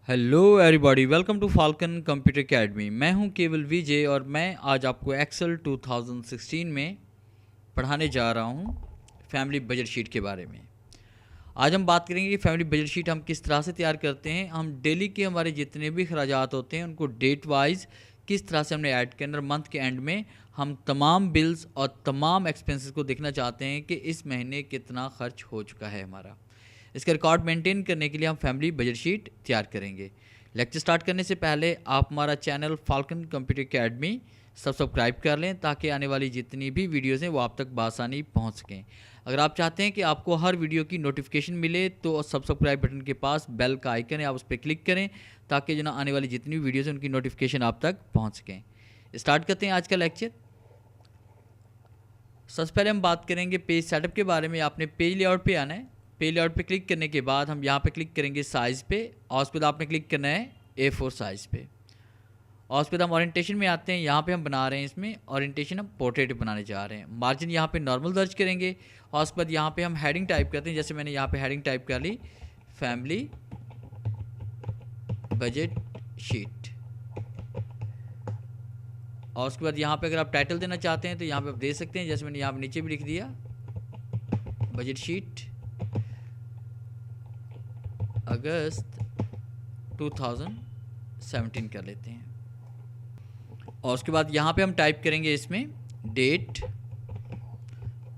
Hello everybody, welcome to Falcon computer academy. मैं हूं केवल विजय और मैं आज आपको एक्सेल 2016 में पढ़ाने जा रहा हूं फैमिली बजट शीट के बारे में। आज हम बात करेंगे कि फैमिली बजट शीट हम किस तरह से तैयार करते हैं। हम डेली के हमारे जितने भी खर्चात होते हैं उनको डेट वाइज किस तरह से हमने ऐड करना, और मंथ के एंड में हम तमाम बिल्स और तमाम एक्सपेंसेस को देखना चाहते हैं कि इस महीने कितना खर्च हो चुका है हमारा। इसका रिकॉर्ड मेंटेन करने के लिए हम फैमिली बजट शीट तैयार करेंगे। लेक्चर स्टार्ट करने से पहले आप हमारा channel falcon computer academy subscribe कर लें ताकि आने वाली जितनी भी वीडियोज़ हैं वो आप तक बआसानी पहुंच सकें। अगर आप चाहते हैं कि आपको हर वीडियो की नोटिफिकेशन मिले तो सब्सक्राइब बटन के पास बेल का आइकन है, आप उस पर क्लिक करें ताकि जो ना आने वाली जितनी भी वीडियोज़ हैं उनकी नोटिफिकेशन आप तक पहुँच सकें। स्टार्ट करते हैं आज का लेक्चर। सबसे पहले हम बात करेंगे पेज सेटअप के बारे में। आपने पेज लेआउट पे आना है। पेज लेआउट पे क्लिक करने के बाद हम यहाँ पे क्लिक करेंगे साइज़ पे, और उसके बाद आपने क्लिक करना है A4 साइज़ पे। और उसके बाद हम ओरिएंटेशन में आते हैं। यहाँ पे हम बना रहे हैं, इसमें ओरिएंटेशन हम पोर्ट्रेट बनाने जा रहे हैं। मार्जिन यहाँ पे नॉर्मल दर्ज करेंगे और उसके बाद यहाँ पे हम हेडिंग टाइप करते हैं। जैसे मैंने यहाँ पे हेडिंग टाइप कर ली, फैमिली बजट शीट। और उसके बाद यहाँ पे अगर आप टाइटल देना चाहते हैं तो यहाँ पे आप दे सकते हैं। जैसे मैंने यहाँ पे नीचे भी लिख दिया, बजट शीट अगस्त 2017 कर लेते हैं। और उसके बाद यहाँ पे हम टाइप करेंगे इसमें डेट,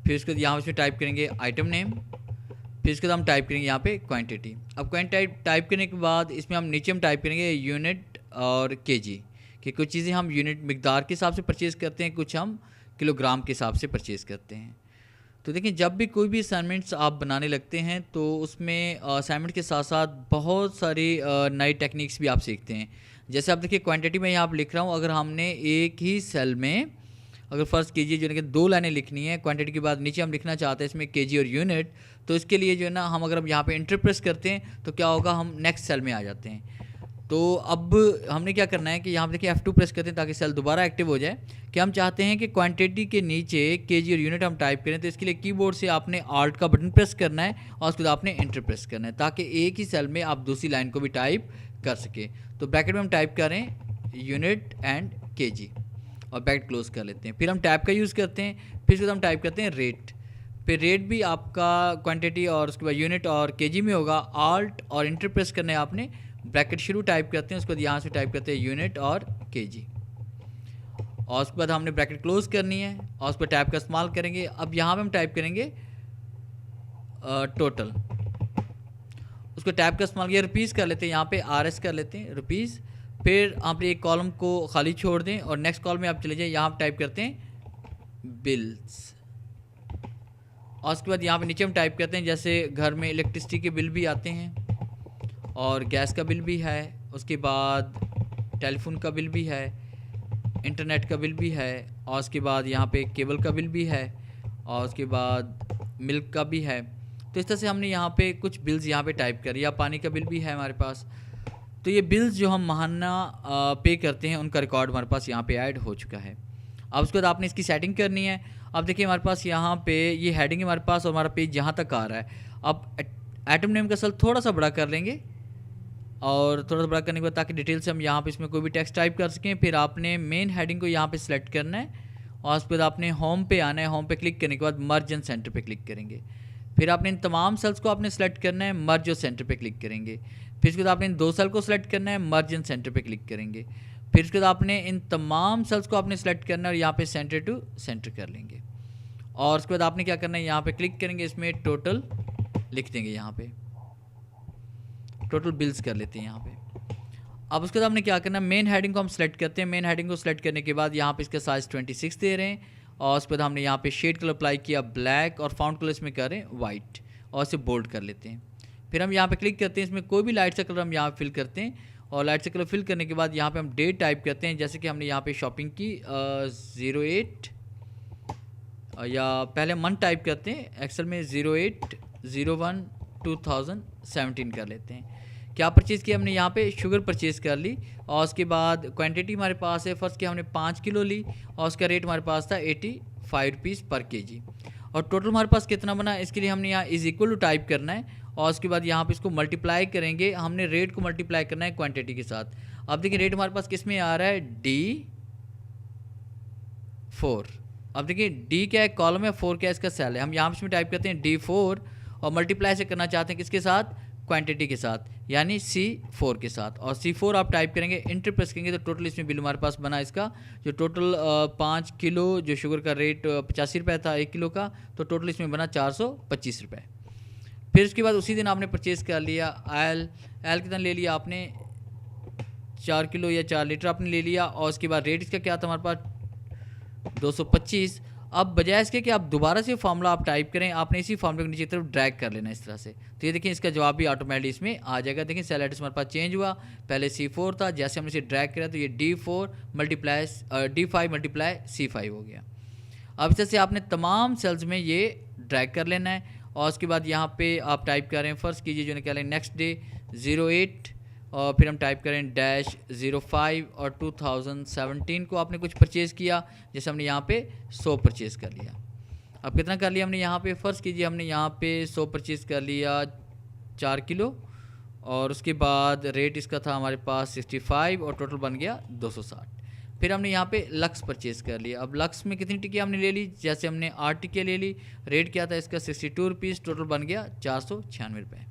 फिर उसके बाद यहाँ इसमें टाइप करेंगे आइटम नेम, फिर उसके बाद हम टाइप करेंगे यहाँ पे क्वांटिटी। अब क्वांटिटी टाइप करने के बाद इसमें हम नीचे हम टाइप करेंगे यूनिट और केजी, कि कुछ चीज़ें हम यूनिट मिकदार के हिसाब से परचेज़ करते हैं, कुछ हम किलोग्राम के हिसाब से परचेज़ करते हैं। तो देखिए, जब भी कोई भी असाइनमेंट्स आप बनाने लगते हैं तो उसमें असाइनमेंट के साथ साथ बहुत सारी नई टेक्निक्स भी आप सीखते हैं। जैसे आप देखिए क्वांटिटी में यहाँ आप लिख रहा हूँ, अगर हमने एक ही सेल में अगर फ़र्ज़ कीजिए जो है कि 2 लाइनें लिखनी है क्वांटिटी के बाद नीचे हम लिखना चाहते हैं इसमें केजी और यूनिट, तो इसके लिए जो है ना हम अगर हम यहाँ पे एंटर प्रेस करते हैं तो क्या होगा, हम नेक्स्ट सेल में आ जाते हैं। तो अब हमने क्या करना है कि यहाँ पे देखिए F2 प्रेस करते हैं ताकि सेल दोबारा एक्टिव हो जाए। कि हम चाहते हैं कि क्वांटिटी के नीचे केजी और यूनिट हम टाइप करें, तो इसके लिए कीबोर्ड से आपने आल्ट का बटन प्रेस करना है और उसके बाद आपने एंटर प्रेस करना है ताकि एक ही सेल में आप दूसरी लाइन को भी टाइप कर सके। तो ब्रैकेट में हम टाइप करें यूनिट एंड केजी और ब्रैकेट क्लोज कर लेते हैं। फिर हम टैब का यूज़ करते हैं, फिर उसके बाद हम टाइप करते हैं रेट। फिर रेट भी आपका क्वांटिटी और उसके बाद यूनिट और केजी में होगा। आल्ट और एंटर प्रेस करना है आपने, ब्रैकेट शुरू टाइप करते हैं, उसके बाद यहाँ से टाइप करते हैं यूनिट और केजी, और उसके बाद हमने ब्रैकेट क्लोज करनी है और उस पर टैब का इस्तेमाल करेंगे। अब यहाँ पे हम टाइप करेंगे टोटल, उसको टैब का इस्तेमाल किया, रुपीज़ कर लेते हैं, यहाँ पे RS कर लेते हैं रुपीज़। फिर आप एक कॉलम को खाली छोड़ दें और नेक्स्ट कॉलम में आप चले जाएँ, यहाँ आप टाइप करते हैं बिल्स। और उसके बाद यहाँ पे नीचे हम टाइप करते हैं, जैसे घर में इलेक्ट्रिसिटी के बिल भी आते हैं और गैस का बिल भी है, उसके बाद टेलीफोन का बिल भी है, इंटरनेट का बिल भी है, और उसके बाद यहाँ पे केबल का बिल भी है, और उसके बाद मिल्क का भी है। तो इस तरह से हमने यहाँ पे कुछ बिल्स यहाँ पे टाइप कर, या पानी का बिल भी है हमारे पास। तो ये बिल्स जो हम माहाना पे करते हैं उनका रिकॉर्ड हमारे पास यहाँ पे ऐड हो चुका है। अब उसके बाद आपने इसकी सेटिंग करनी है। अब देखिए हमारे पास यहाँ पे ये हेडिंग है हमारे पास और हमारा पेज यहाँ तक आ रहा है। अब आइटम नेम का सेल थोड़ा सा बड़ा कर लेंगे और थोड़ा सा बड़ा करने के बाद ताकि डिटेल से हम यहाँ पे इसमें कोई भी टेक्स्ट टाइप कर सकें। फिर आपने मेन हेडिंग को यहाँ पे सिलेक्ट करना है और उसके बाद आपने होम पे आना है। होम पे क्लिक करने के बाद मर्ज एंड सेंटर पे क्लिक करेंगे। फिर आपने इन तमाम सेल्स को आपने सेलेक्ट करना है, मर्ज और सेंटर पे क्लिक करेंगे। फिर उसके बाद आपने इन 2 सेल को सिलेक्ट करना है, मर्ज एंड सेंटर पे क्लिक करेंगे। फिर उसके बाद आपने इन तमाम सेल्स को आपने सेलेक्ट करना है और यहाँ पे सेंटर टू सेंटर कर लेंगे। और उसके बाद आपने क्या करना है, यहाँ पे क्लिक करेंगे, इसमें टोटल लिख देंगे, यहाँ पे टोटल बिल्स कर लेते हैं यहाँ पे। अब उसके बाद हमने क्या करना है, मेन हेडिंग को हम सेलेक्ट करते हैं। मेन हेडिंग को सेलेक्ट करने के बाद यहाँ पे इसका साइज़ 26 दे रहे हैं और उसके बाद हमने यहाँ पे शेड कलर अप्लाई किया ब्लैक और फाउंट कलर इसमें करें वाइट और इसे बोल्ड कर लेते हैं। फिर हम यहाँ पे क्लिक करते हैं, इसमें कोई भी लाइट सा कलर हम यहाँ फिल करते हैं और लाइट सा कलर फिल करने के बाद यहाँ पे हम डेट टाइप करते हैं। जैसे कि हमने यहाँ पे शॉपिंग की 08 या पहले मंथ टाइप करते हैं, एक्सेल में 08/01/2017 कर लेते हैं। क्या परचेज़ किया हमने, यहाँ पे शुगर परचेज़ कर ली और उसके बाद क्वांटिटी हमारे पास है, फर्स्ट किया हमने 5 किलो ली और उसका रेट हमारे पास था 85 रुपीज़ पर केजी। और टोटल हमारे पास कितना बना, इसके लिए हमने यहाँ इज़ इक्वल टू टाइप करना है और उसके बाद यहाँ पे इसको मल्टीप्लाई करेंगे, हमने रेट को मल्टीप्लाई करना है क्वांटिटी के साथ। अब देखिए रेट हमारे पास किस में आ रहा है, D4। अब देखिए D क्या है, कॉलम है, 4 क्या है, इसका सेल है। हम यहाँ पे टाइप करते हैं D4 और मल्टीप्लाई से करना चाहते हैं किसके साथ, क्वांटिटी के साथ, यानी C4 के साथ। और C4 आप टाइप करेंगे, इंटर प्रेस करेंगे तो टोटल इसमें बिल हमारे पास बना इसका, जो टोटल 5 किलो जो शुगर का रेट 85 रुपये था 1 किलो का, तो टोटल इसमें बना 425 रुपये। फिर उसके बाद उसी दिन आपने परचेज़ कर लिया आयल कितना ले लिया आपने, 4 किलो या 4 लीटर आपने ले लिया। और उसके बाद रेट इसका क्या था हमारे पास, 225। अब बजाय इसके कि आप दोबारा से फार्मूला आप टाइप करें, आपने इसी फार्मूले को नीचे की तरफ ड्रैग कर लेना इस तरह से। तो ये देखिए इसका जवाब भी ऑटोमेटिकली इसमें आ जाएगा। देखिए सेल एड्रेस हमारे पास चेंज हुआ, पहले C4 था, जैसे हमने इसे ड्रैग किया तो ये D5 मल्टीप्लाई C5 हो गया। अब इस तरह से आपने तमाम सेल्स में ये ड्रैग कर लेना है। और उसके बाद यहाँ पे आप टाइप करें, फ़र्ज़ कीजिए जो निकालें नेक्स्ट डे 08 और फिर हम टाइप करें -05 और 2017 को आपने कुछ परचेज़ किया, जैसे हमने यहाँ पे 100 परचेज़ कर लिया। अब कितना कर लिया हमने यहाँ पे, फ़र्ज़ कीजिए हमने यहाँ पे 100 परचेज़ कर लिया 4 किलो, और उसके बाद रेट इसका था हमारे पास 65 और टोटल बन गया 260। फिर हमने यहाँ पे लक्स परचेज़ कर लिया। अब लक्स में कितनी टिकिया हमने ले ली, जैसे हमने 8 टिकिया ले ली, रेट क्या था इसका 62 रुपीज़, टोटल बन गया 496 रुपये।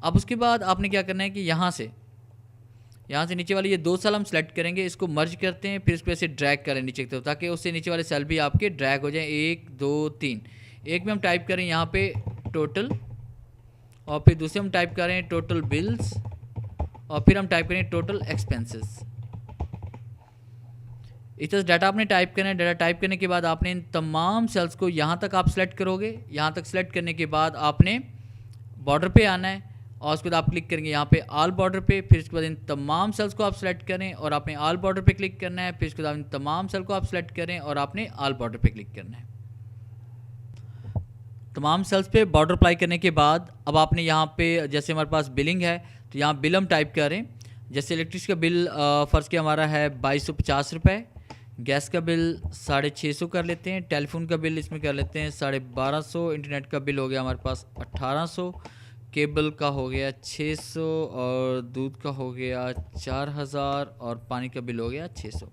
अब उसके बाद आपने क्या करना है कि यहाँ से नीचे वाली ये 2 सेल हम सेलेक्ट करेंगे, इसको मर्ज करते हैं, फिर इसको ऐसे ड्रैग करें नीचे की तरफ, ताकि उससे नीचे वाले सेल भी आपके ड्रैग हो जाएं। 1 2 3, एक में हम टाइप करें यहाँ पे टोटल, और फिर दूसरे हम टाइप करें टोटल बिल्स, और फिर हम टाइप करें टोटल एक्सपेंसेस। इस तरह डाटा आपने टाइप करना है। डाटा टाइप करने के बाद आपने इन तमाम सेल्स को यहाँ तक आप सेलेक्ट करोगे। यहाँ तक सेलेक्ट करने के बाद आपने बॉर्डर पे आना है, और उसके बाद आप क्लिक करेंगे यहाँ पे ऑल बॉर्डर पे। फिर उसके बाद इन तमाम सेल्स को आप सेलेक्ट करें और आपने ऑल बॉर्डर पे क्लिक करना है। फिर उसके बाद इन तमाम सेल को आप सेलेक्ट करें और आपने ऑल बॉर्डर पे क्लिक करना है। तमाम सेल्स पे बॉर्डर अप्लाई करने के बाद अब आपने यहाँ पे, जैसे हमारे पास बिलिंग है तो यहाँ बिल हम टाइप करें। जैसे इलेक्ट्रिसिटी का बिल फ़र्ज़ किया हमारा है 2250 रुपये, गैस का बिल 650 कर लेते हैं, टेलीफोन का बिल इसमें कर लेते हैं 1250, इंटरनेट का बिल हो गया हमारे पास 1800, केबल का हो गया 600, और दूध का हो गया 4000, और पानी का बिल हो गया 600।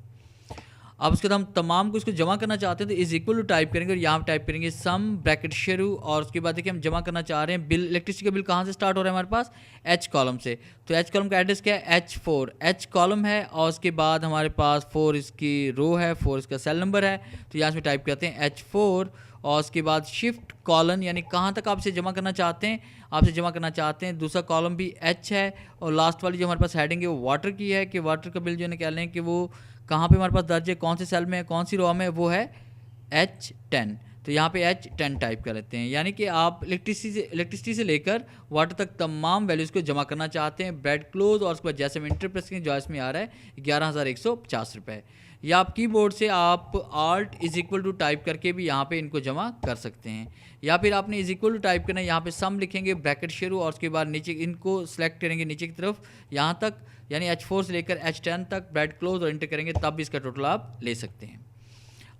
अब उसके बाद हम तमाम को इसको जमा करना चाहते हैं तो इज इक्वल टू टाइप करेंगे, और यहाँ टाइप करेंगे सम ब्रैकेट शुरू, और उसके बाद देखिए हम जमा करना चाह रहे हैं बिल। इलेक्ट्रिसिटी का बिल कहाँ से स्टार्ट हो रहा है हमारे पास, H कॉलम से। तो H कॉलम का एड्रेस क्या है, H4, H कॉलम है, और उसके बाद हमारे पास 4 इसकी रो है, 4 इसका सेल नंबर है। तो यहाँ से टाइप करते हैं H4, और उसके बाद शिफ्ट कॉलन, यानी कहाँ तक आप इसे जमा करना चाहते हैं, आपसे जमा करना चाहते हैं। दूसरा कॉलम भी H है, और लास्ट वाली जो हमारे पास हेडिंग है वो वाटर की है, कि वाटर का बिल जो है कह लें कि वो कहाँ पे हमारे पास दर्ज है, कौन से सेल में है, कौन सी रो में, वो है H10। तो यहाँ पे H10 टाइप कर लेते हैं, यानी कि आप इलेक्ट्रिसिटी से लेकर वाटर तक तमाम वैल्यूज़ को जमा करना चाहते हैं। ब्रेड क्लोज, और उसके बाद जैसे हम इंटर प्रेस करें जो इसमें आ रहा है 11,150 रुपये। या आप कीबोर्ड से आप Alt is equal to type करके भी यहाँ पे इनको जमा कर सकते हैं, या फिर आपने इज इक्वल टू टाइप करना है, यहाँ पे सम लिखेंगे ब्रैकेट शुरू, और उसके बाद नीचे इनको सेलेक्ट करेंगे नीचे की तरफ यहाँ तक, यानी H4 से लेकर H10 तक, ब्रैकेट क्लोज और इंटर करेंगे, तब भी इसका टोटल आप ले सकते हैं।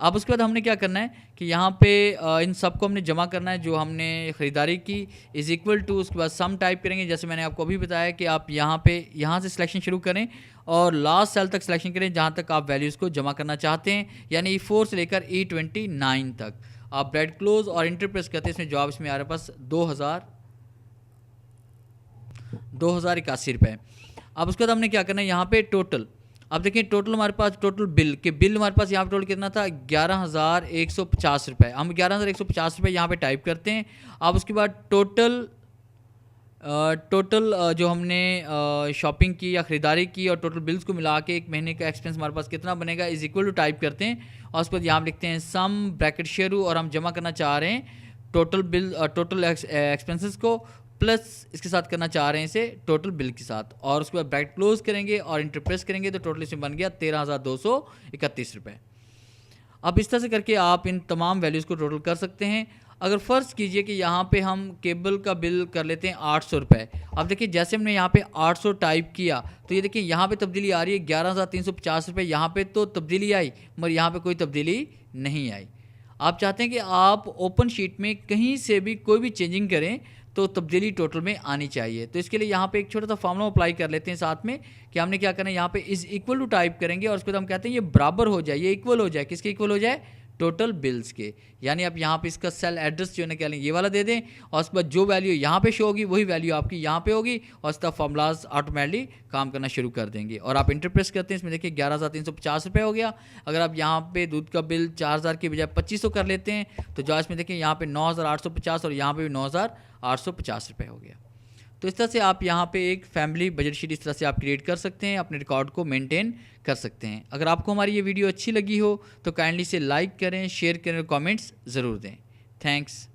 अब उसके बाद हमने क्या करना है कि यहाँ पे इन सब को हमने जमा करना है जो हमने ख़रीदारी की, इज़ इक्वल टू, उसके बाद सम टाइप करेंगे। जैसे मैंने आपको अभी बताया कि आप यहाँ से सिलेक्शन शुरू करें और लास्ट सेल तक सिलेक्शन करें जहाँ तक आप वैल्यूज़ को जमा करना चाहते हैं, यानी E4 से लेकर E29 तक। आप ब्रैकेट क्लोज और इंटर प्रेस करते हैं, इसमें जवाब इसमें आ रहा है पास 2081 रुपये। अब उसके बाद हमने क्या करना है, यहाँ पे टोटल, अब देखिए टोटल हमारे पास टोटल बिल हमारे पास यहाँ पे टोटल कितना था, 11,150 रुपये। हम 11,150 रुपये यहाँ पे टाइप करते हैं। अब उसके बाद टोटल जो हमने शॉपिंग की या ख़रीदारी की और टोटल बिल्स को मिला के एक महीने का एक्सपेंस हमारे पास कितना बनेगा, इज इक्वल टू टाइप करते हैं, और उसके बाद यहाँ लिखते हैं सम ब्रैकेट शुरू, और हम जमा करना चाह रहे हैं टोटल एक्सपेंसेस को प्लस इसके साथ करना चाह रहे हैं इसे टोटल बिल के साथ, और उसके बाद ब्रैकेट क्लोज करेंगे और इंटर प्रेस करेंगे तो टोटल इसमें बन गया 13,231 रुपये। अब इस तरह से करके आप इन तमाम वैल्यूज़ को टोटल कर सकते हैं। अगर फ़र्ज़ कीजिए कि यहाँ पे हम केबल का बिल कर लेते हैं 800 रुपये। अब देखिए जैसे हमने यहाँ पे 800 टाइप किया तो ये देखिए यहाँ पे तब्दीली आ रही है 11,350 रुपये, यहाँ पे तो तब्दीली आई मगर यहाँ पे कोई तब्दीली नहीं आई। आप चाहते हैं कि आप ओपन शीट में कहीं से भी कोई भी चेंजिंग करें तो तब्दीली टोटल में आनी चाहिए। तो इसके लिए यहाँ पे एक छोटा सा फॉर्मूला अप्लाई कर लेते हैं साथ में कि हमने क्या करना है, यहाँ पे इज इक्वल टू टाइप करेंगे और उसके बाद हम कहते हैं ये बराबर हो जाए, ये इक्वल हो जाए, किसके इक्वल हो जाए, टोटल बिल्स के। यानी आप यहाँ पे इसका सेल एड्रेस जो है ना क्या लें, ये वाला दे दें और उसके बाद जो वैल्यू यहाँ पे शो होगी वही वैल्यू आपकी यहाँ पे होगी और इसका फॉर्मूलाज ऑटोमेटिकली काम करना शुरू कर देंगे। और आप इंटर प्रेस करते हैं, इसमें देखिए 11,350 रुपये हो गया। अगर आप यहाँ पे दूध का बिल 4,000 की बजाय 2,500 कर लेते हैं तो जो इसमें देखिए यहाँ पे 9,850 और यहाँ पे भी 9,850 रुपये हो गया। तो इस तरह से आप यहाँ पे एक फैमिली बजट शीट इस तरह से आप क्रिएट कर सकते हैं, अपने रिकॉर्ड को मेंटेन कर सकते हैं। अगर आपको हमारी ये वीडियो अच्छी लगी हो तो काइंडली से लाइक करें, शेयर करें और कमेंट्स ज़रूर दें। थैंक्स।